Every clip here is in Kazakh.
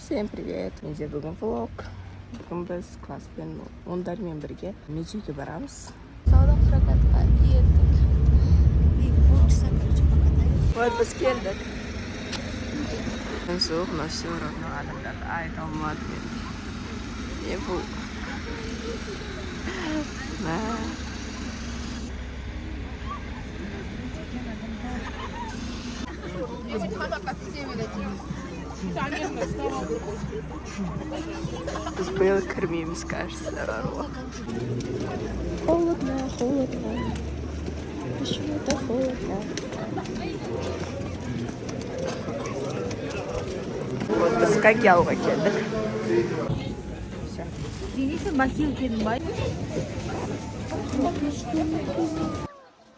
Всем привет! Менде бүгін влог. Бүгін біз класспен ондармен бірге музейге барамыз. Сауда прокатқа еттік. И полчаса, короче, покатаемся. Вот біз келдік. Суық, но все равно адамдарды айта алмады мен. Не бұл? Biz bu yıl kırmayımız karşısında var o. Холодно, холодно. Почему-то холодно. Вот biz Кагялға келдік. Денис'in бахилкин бай.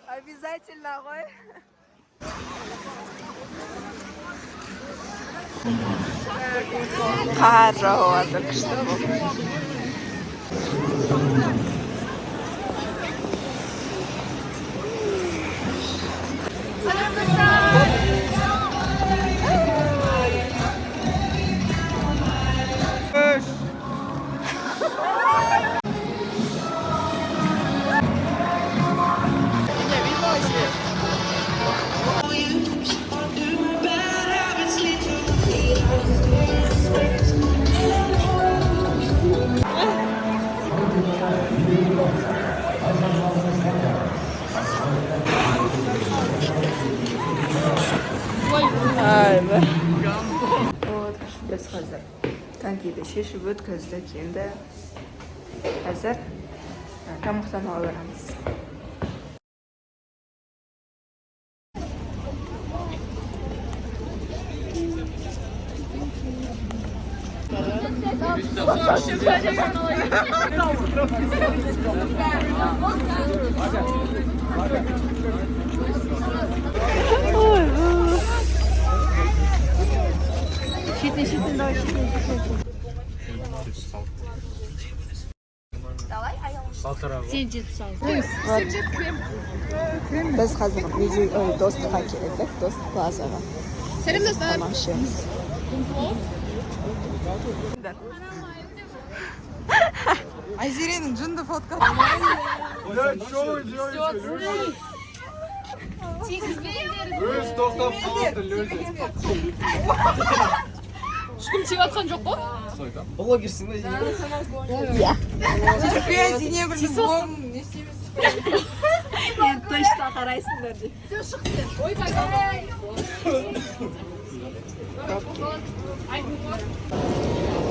Обязательно ғой. Қар жауады күшті болып. Вот, біз қазір конькиді шешіп өткіздік, енді қазір тамақтануға барамыз. Щитный, давай, щитный. Давай, а я уже. Сен жетіп Біз қазір достыққа келдік, достық плазаға. Сәлем достар. Тамақ ішеміз. Айзеренің жынды фоткасы. Өз тоқтап қалды löze. ешкім тиіп атқан жоқ қой? Блогерсің ба? Иә. Зине бір блогың не істемесің? Енді точно қарайсыңдар деп. ойбай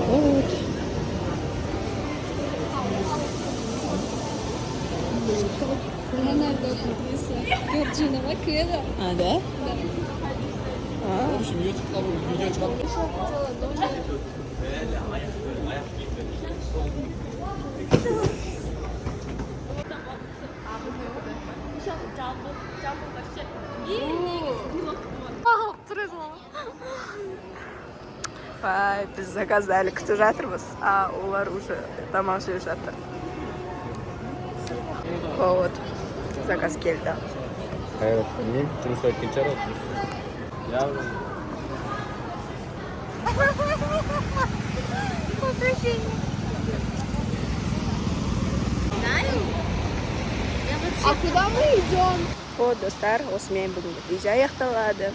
Вот. Горджинова кеда. А, да? В общем, YouTube'da bu video çıkartmış. Biz заказали, күтіп жатырмыз, а олар уже тамақ жеп жатыр. Вот, заказ келді. Evet, niye turist erken çağırıyorsun? Ya А куда мы идем? Вот, достар, осымен бүгінгі видео аяқталады.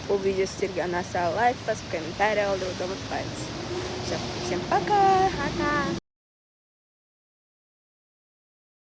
Бұл видео сіздерге ұнаса лайк басып, комментарий қалдыруды ұмытпаңыз. Всем пока!